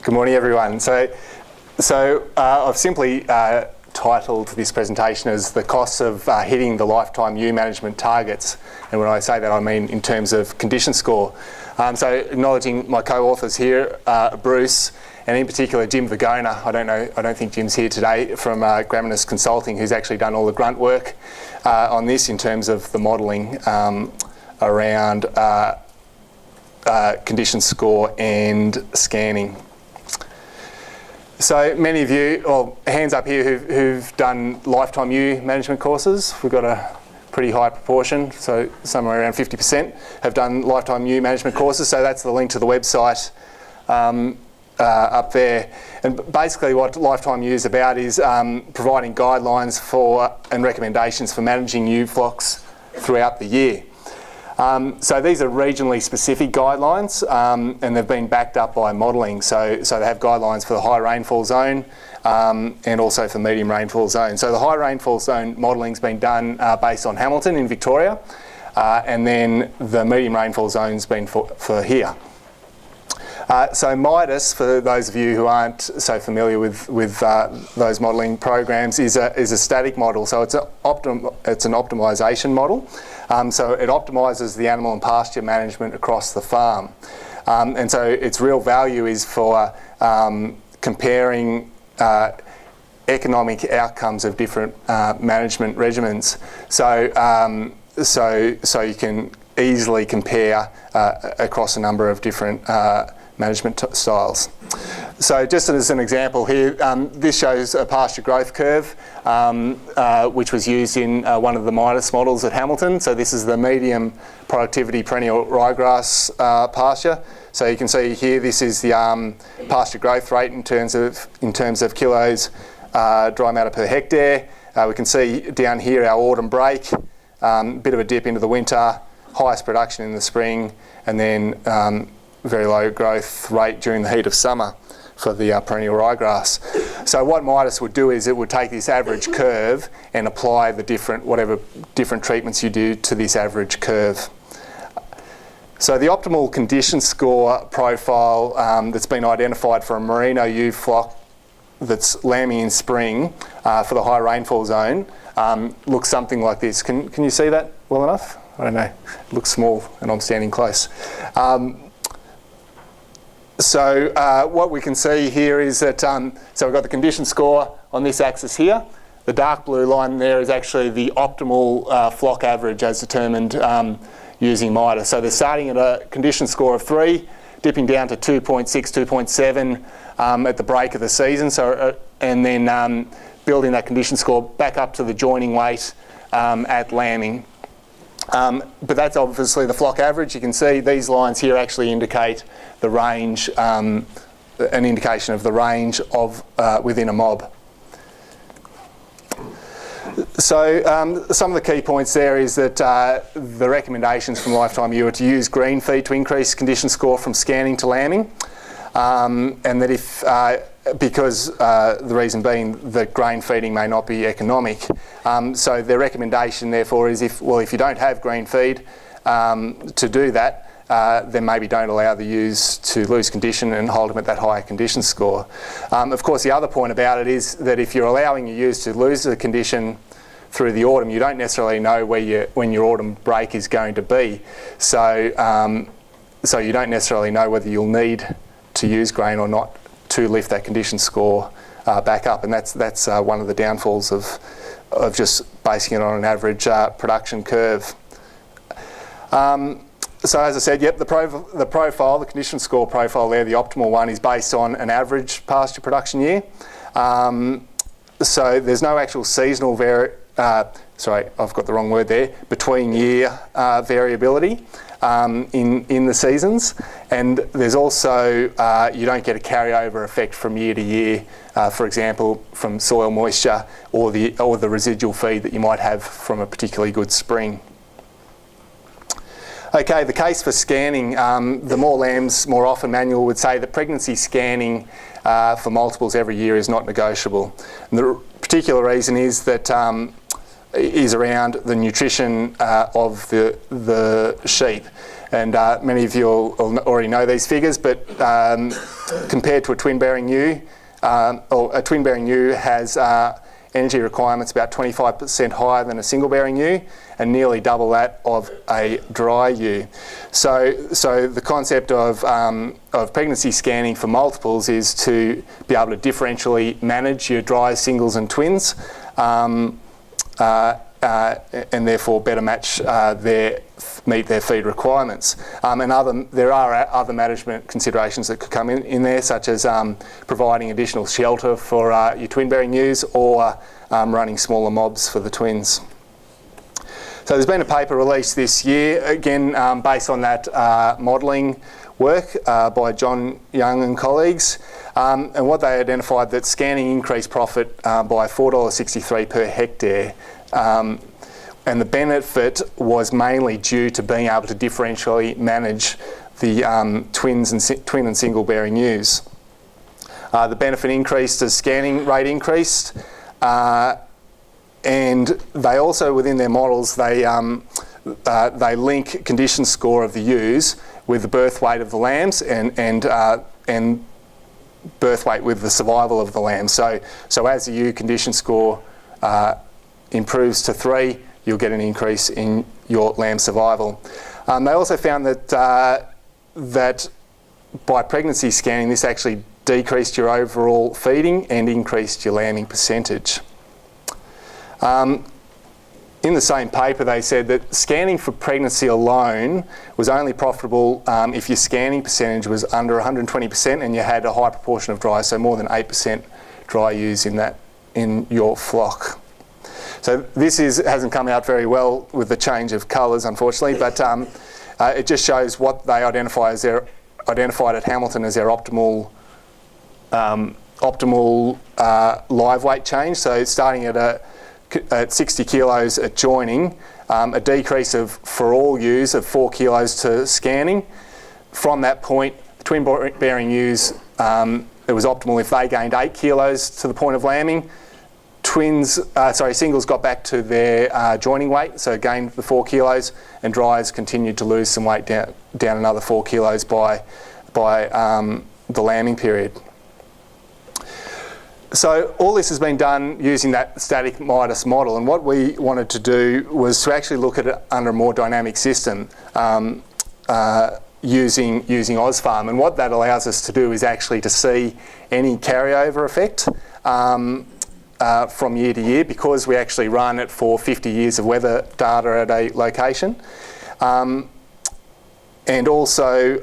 Good morning, everyone. So I've simply titled this presentation as the costs of hitting the lifetime ewe management targets. And when I say that, I mean in terms of condition score. So acknowledging my co-authors here, Bruce, and in particular Jim Vagona. I don't think Jim's here today, from Graminis Consulting, who's actually done all the grunt work on this in terms of the modelling around condition score and scanning. So many of you, or hands up here, who've done lifetime ewe management courses. We've got a pretty high proportion, so somewhere around 50% have done lifetime ewe management courses. So that's the link to the website up there. And basically what lifetime ewe is about is providing guidelines for and recommendations for managing ewe flocks throughout the year. So these are regionally specific guidelines, and they've been backed up by modelling. So they have guidelines for the high rainfall zone and also for medium rainfall zone. So the high rainfall zone modelling's been done based on Hamilton in Victoria, and then the medium rainfall zone's been for here. So MIDAS, for those of you who aren't so familiar with those modelling programs, is a static model. So it's an optimisation model. So it optimises the animal and pasture management across the farm. And so its real value is for comparing economic outcomes of different management regimens. So you can easily compare across a number of different management styles. So just as an example here, this shows a pasture growth curve which was used in one of the MIDAS models at Hamilton. So this is the medium productivity perennial ryegrass pasture. So you can see here, this is the pasture growth rate in terms of kilos dry matter per hectare. We can see down here our autumn break, bit of a dip into the winter, highest production in the spring, and then very low growth rate during the heat of summer for the perennial ryegrass. So what MIDAS would do is it would take this average curve and apply the whatever different treatments you do to this average curve. So the optimal condition score profile that's been identified for a merino ewe flock that's lambing in spring for the high rainfall zone looks something like this. Can you see that well enough? I don't know, it looks small and I'm standing close. So what we can see here is that, so we've got the condition score on this axis here. The dark blue line there is actually the optimal flock average as determined using MIDAS. So they're starting at a condition score of 3, dipping down to 2.6, 2.7 at the break of the season. So and then building that condition score back up to the joining weight at lambing. But that's obviously the flock average. You can see these lines here actually indicate the range, an indication of the range of within a mob. So some of the key points there is that the recommendations from Lifetime Ewe are to use green feed to increase condition score from scanning to lambing, and that if because the reason being that grain feeding may not be economic. So their recommendation therefore is if you don't have green feed to do that, then maybe don't allow the ewes to lose condition and hold them at that higher condition score. Of course, the other point about it is that if you're allowing your ewes to lose the condition through the autumn, you don't necessarily know when your autumn break is going to be. So you don't necessarily know whether you'll need to use grain or not to lift that condition score back up, and that's one of the downfalls of just basing it on an average production curve. So as I said, yep, the profile, the condition score profile there, the optimal one, is based on an average pasture production year. So there's no actual seasonal sorry, I've got the wrong word there, between year variability in the seasons, and there's also you don't get a carryover effect from year to year, for example from soil moisture or the residual feed that you might have from a particularly good spring. Okay, the case for scanning, the more lambs, more often manual would say that pregnancy scanning for multiples every year is not negotiable. And the particular reason is that is around the nutrition of the sheep. And many of you will already know these figures, but compared to a twin-bearing ewe, or a twin-bearing ewe has energy requirements about 25% higher than a single-bearing ewe and nearly double that of a dry ewe. So the concept of pregnancy scanning for multiples is to be able to differentially manage your dry singles and twins, and therefore better match meet their feed requirements. And there are other management considerations that could come in there, such as providing additional shelter for your twin-bearing ewes, or running smaller mobs for the twins. So there's been a paper released this year, again based on that modelling work by John Young and colleagues, and what they identified that scanning increased profit by $4.63 per hectare, and the benefit was mainly due to being able to differentially manage the twin and single bearing ewes. The benefit increased as scanning rate increased, and they also, within their models, they link condition score of the ewes with the birth weight of the lambs and birth weight with the survival of the lambs. So as the ewe condition score improves to 3, you'll get an increase in your lamb survival. They also found that by pregnancy scanning, this actually decreased your overall feeding and increased your lambing percentage. In the same paper, they said that scanning for pregnancy alone was only profitable if your scanning percentage was under 120% and you had a high proportion of dry, so more than 8% dry ewes in your flock. So this hasn't come out very well with the change of colours, unfortunately, but it just shows what they identified at Hamilton as their optimal live weight change. So starting at 60 kilos at joining, a decrease for all ewes of 4 kilos to scanning. From that point, twin-bearing ewes, it was optimal if they gained 8 kilos to the point of lambing. Singles got back to their joining weight, so gained the 4 kilos, and dries continued to lose some weight down another 4 kilos by the lambing period. So all this has been done using that static MIDAS model, and what we wanted to do was to actually look at it under a more dynamic system using AusFarm. And what that allows us to do is actually to see any carryover effect from year to year, because we actually run it for 50 years of weather data at a location, and also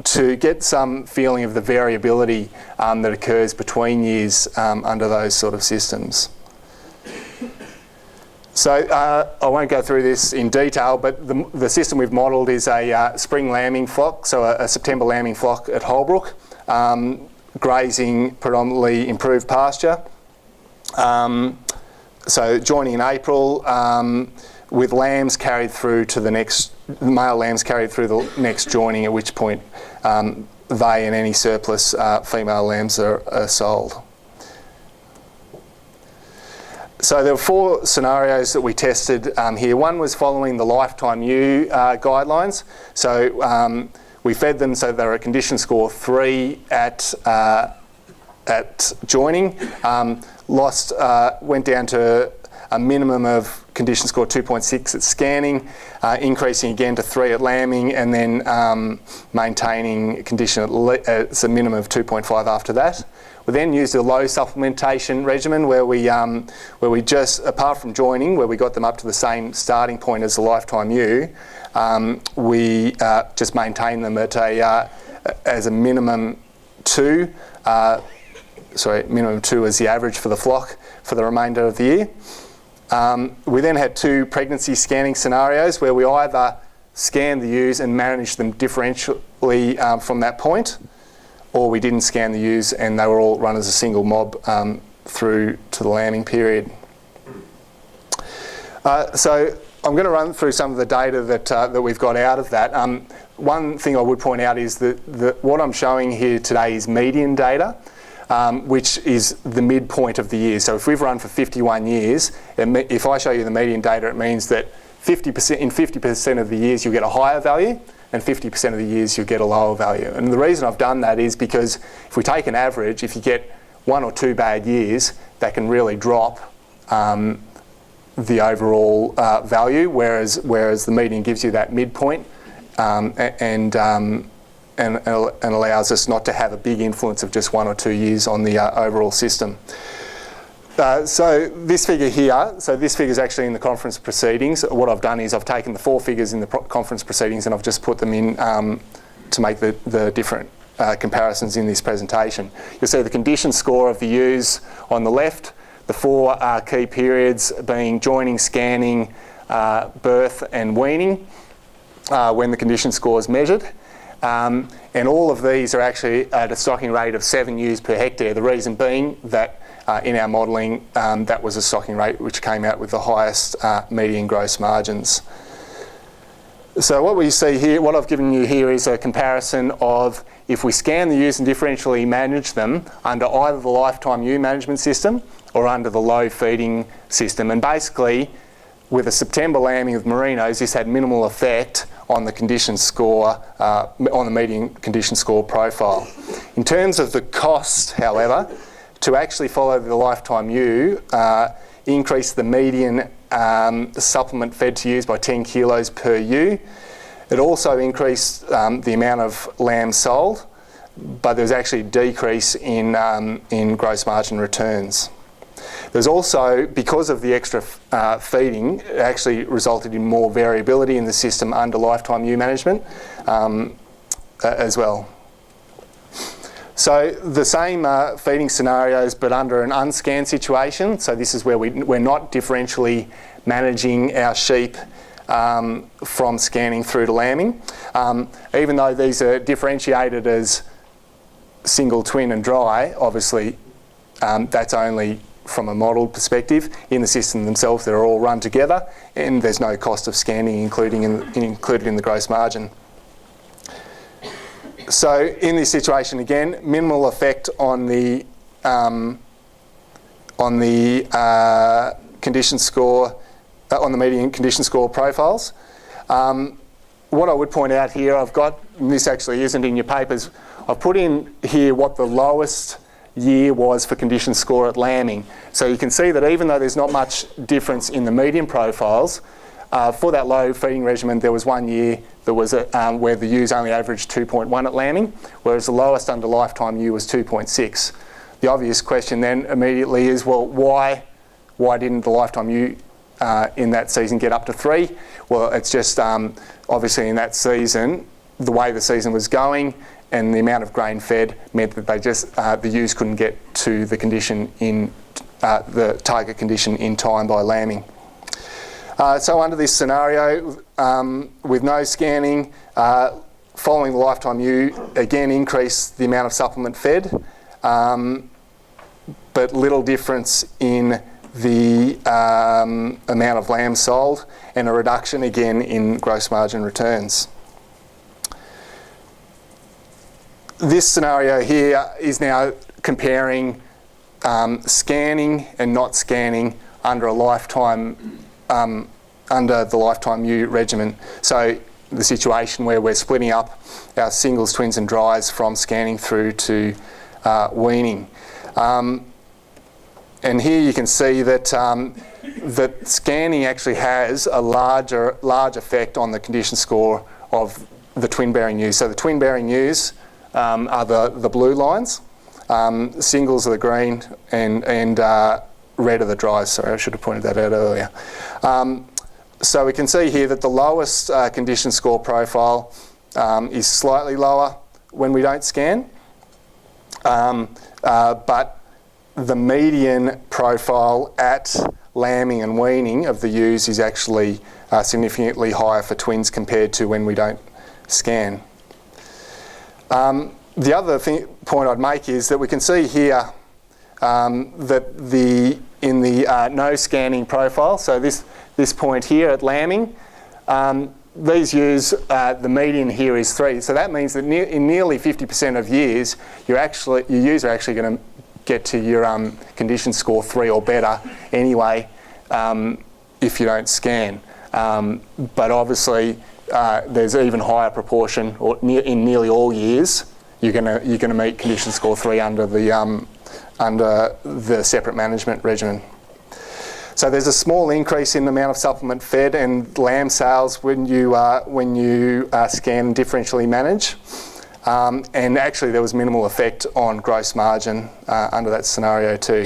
to get some feeling of the variability that occurs between years under those sort of systems. So I won't go through this in detail, but the system we've modelled is a spring lambing flock, so a September lambing flock at Holbrook, grazing predominantly improved pasture. So joining in April, with lambs carried through to the next, male lambs carried through the next joining, at which point they and any surplus female lambs are sold. So there were 4 scenarios that we tested here. One was following the lifetime ewe guidelines. So we fed them so they were at condition score 3 at joining. Went down to a minimum of condition score 2.6 at scanning, increasing again to 3 at lambing, and then maintaining condition at a minimum of 2.5 after that. We then used a low supplementation regimen where we just, apart from joining, where we got them up to the same starting point as the lifetime ewe, we just maintained them at as a minimum 2. Minimum 2 as the average for the flock for the remainder of the year. We then had 2 pregnancy scanning scenarios where we either scanned the ewes and managed them differentially from that point, or we didn't scan the ewes and they were all run as a single mob through to the lambing period. So I'm going to run through some of the data that we've got out of that. One thing I would point out is that what I'm showing here today is median data, which is the midpoint of the year. So if we've run for 51 years, if I show you the median data, it means that in 50% of the years you'll get a higher value, and 50% of the years you'll get a lower value. And the reason I've done that is because if we take an average, if you get 1 or 2 bad years, that can really drop the overall value, whereas the median gives you that midpoint and allows us not to have a big influence of just 1 or 2 years on the overall system. So this figure here, this figure is actually in the conference proceedings. What I've done is I've taken the 4 figures in the conference proceedings and I've just put them in to make the different comparisons in this presentation. You'll see the condition score of the ewes on the left, the 4 key periods being joining, scanning, birth and weaning when the condition score is measured. And all of these are actually at a stocking rate of 7 ewes per hectare, the reason being that in our modelling, that was a stocking rate which came out with the highest median gross margins. So what we see here, what I've given you here is a comparison of if we scan the ewes and differentially manage them under either the lifetime ewe management system or under the low feeding system. And basically, with a September lambing of merinos, this had minimal effect on the condition score, on the median condition score profile. In terms of the cost, however, to actually follow the lifetime ewe, increase the median supplement fed to ewes by 10 kilos per ewe. It also increased the amount of lambs sold, but there was actually a decrease in gross margin returns. There's also, because of the extra feeding, it actually resulted in more variability in the system under lifetime ewe management as well. So the same feeding scenarios, but under an unscanned situation. So this is where we're not differentially managing our sheep from scanning through to lambing. Even though these are differentiated as single, twin and dry, obviously that's only from a model perspective. In the system themselves, they're all run together and there's no cost of scanning included in the gross margin. So in this situation, again, minimal effect on the condition score, on the median condition score profiles. What I would point out here, I've got, and this actually isn't in your papers, I've put in here what the lowest year was for condition score at lambing. So you can see that even though there's not much difference in the median profiles, for that low feeding regimen, there was 1 year that was where the ewes only averaged 2.1 at lambing, whereas the lowest under lifetime ewe was 2.6. The obvious question then immediately is, well, why didn't the lifetime ewe in that season get up to 3? Well, it's just obviously in that season, the way the season was going and the amount of grain fed meant that they just the ewes couldn't get to the condition in the target condition in time by lambing. So under this scenario, with no scanning, following the lifetime ewe, again increased the amount of supplement fed, but little difference in the amount of lambs sold, and a reduction again in gross margin returns. This scenario here is now comparing scanning and not scanning under a lifetime under the lifetime ewe regimen. So the situation where we're splitting up our singles, twins and dries from scanning through to weaning. And here you can see that that scanning actually has a large effect on the condition score of the twin-bearing ewes. So the twin-bearing ewes are the blue lines, singles are the green, and red are the dries. Sorry, I should have pointed that out earlier. So we can see here that the lowest condition score profile is slightly lower when we don't scan, but the median profile at lambing and weaning of the ewes is actually significantly higher for twins compared to when we don't scan. The other point I'd make is that we can see here that in the no scanning profile, so this point here at lambing, these ewes, the median here is 3. So that means that in nearly 50% of years, your ewes are actually going to get to your condition score 3 or better anyway if you don't scan. But obviously there's even higher proportion, or in nearly all years, you're gonna meet condition score 3 under the separate management regimen. So there's a small increase in the amount of supplement fed and lamb sales when you scan and differentially manage. And actually there was minimal effect on gross margin under that scenario too.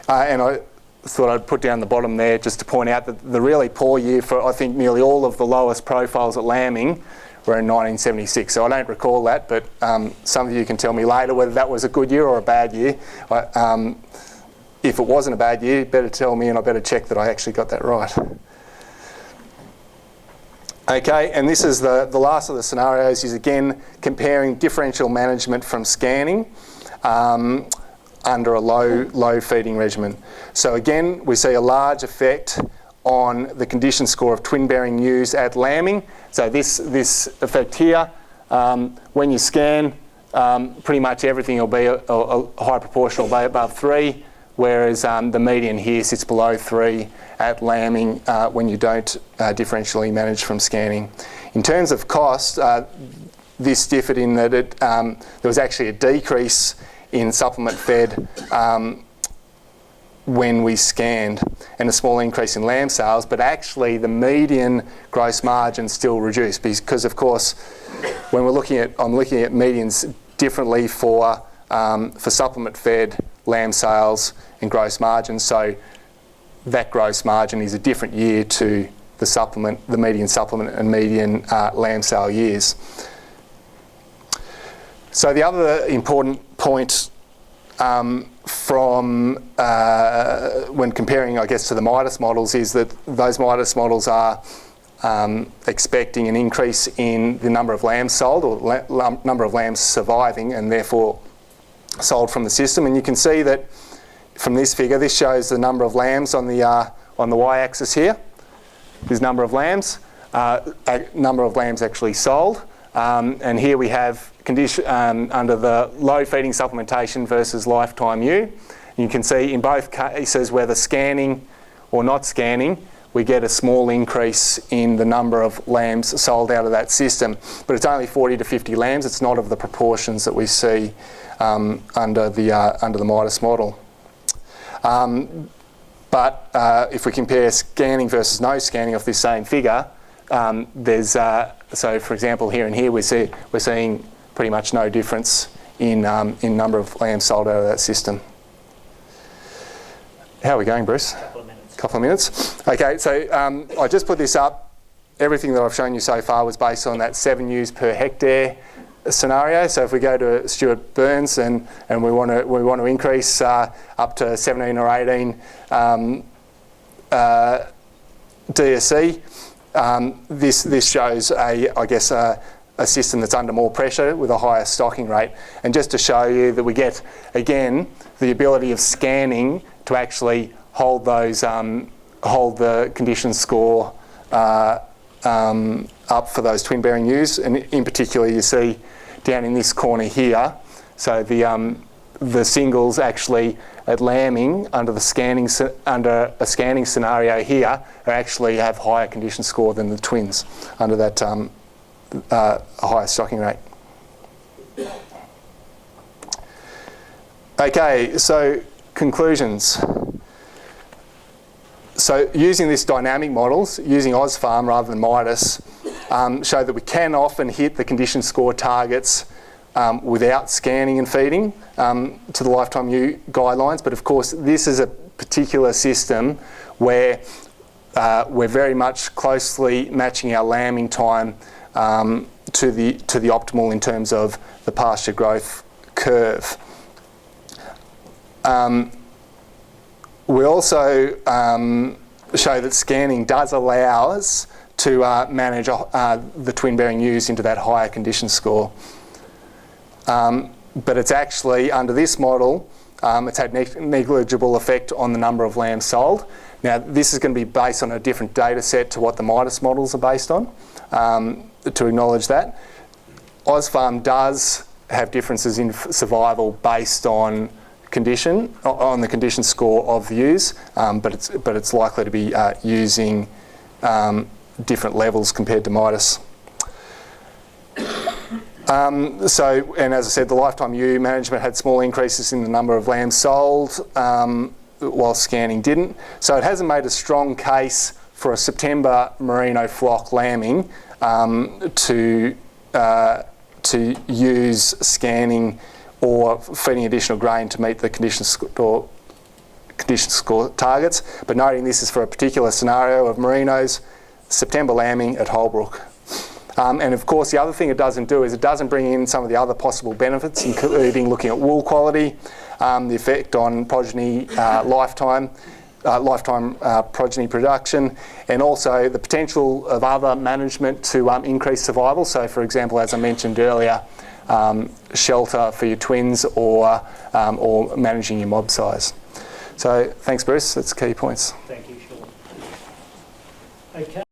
And I thought I'd put down the bottom there just to point out that the really poor year for, I think, nearly all of the lowest profiles at lambing were in 1976. So I don't recall that, but some of you can tell me later whether that was a good year or a bad year. If it wasn't a bad year, better tell me and I better check that I actually got that right. Okay, and this is the last of the scenarios, is again comparing differential management from scanning under a low feeding regimen. So again, we see a large effect on the condition score of twin-bearing ewes at lambing. So this effect here, when you scan, pretty much everything will be, a high proportion will be above 3, whereas the median here sits below 3 at lambing when you don't differentially manage from scanning. In terms of cost, this differed in that there was actually a decrease in supplement fed when we scanned, and a small increase in lamb sales, but actually the median gross margin still reduced, because of course when I'm looking at medians differently for supplement fed, lamb sales and gross margin. So that gross margin is a different year to the median supplement and median lamb sale years. So the other important point from when comparing, I guess, to the MIDAS models is that those MIDAS models are expecting an increase in the number of lambs sold, or number of lambs surviving and therefore sold from the system. And you can see that from this figure, this shows the number of lambs on the y-axis here. This number of lambs actually sold. And here we have condition under the low feeding supplementation versus lifetime ewe. You can see in both cases, whether scanning or not scanning, we get a small increase in the number of lambs sold out of that system. But it's only 40 to 50 lambs. It's not of the proportions that we see under the MIDAS model. But if we compare scanning versus no scanning of this same figure, so for example here and here we're seeing pretty much no difference in number of lambs sold out of that system. How are we going, Bruce? Couple of minutes. Okay, so I just put this up. Everything that I've shown you so far was based on that 7 ewes per hectare scenario. So if we go to Stuart Burns and we want to increase up to 17 or 18 DSC, this shows a system that's under more pressure with a higher stocking rate. And just to show you that we get again the ability of scanning to actually hold the condition score up for those twin-bearing ewes, and in particular you see down in this corner here, so the singles actually at lambing under a scanning scenario here actually have higher condition score than the twins under that higher stocking rate. Okay, so conclusions. So using this dynamic models, using AusFarm rather than MIDAS, show that we can often hit the condition score targets without scanning and feeding to the lifetime ewe guidelines. But of course, this is a particular system where we're very much closely matching our lambing time to the optimal in terms of the pasture growth curve. We also show that scanning does allow us to manage the twin-bearing ewes into that higher condition score. But it's actually, under this model, it's had negligible effect on the number of lambs sold. Now, this is going to be based on a different data set to what the MIDAS models are based on, to acknowledge that. AusFarm does have differences in survival based on the condition score of the ewes, but it's likely to be using different levels compared to MIDAS. And as I said, the lifetime ewe management had small increases in the number of lambs sold, while scanning didn't. So it hasn't made a strong case for a September merino flock lambing to use scanning or feeding additional grain to meet the condition score targets. But noting this is for a particular scenario of merinos, September lambing at Holbrook. And of course, the other thing it doesn't do is it doesn't bring in some of the other possible benefits, including looking at wool quality, the effect on progeny lifetime progeny production, and also the potential of other management to increase survival. So, for example, as I mentioned earlier, shelter for your twins or managing your mob size. So, thanks, Bruce. That's key points. Thank you, Shawn. Okay.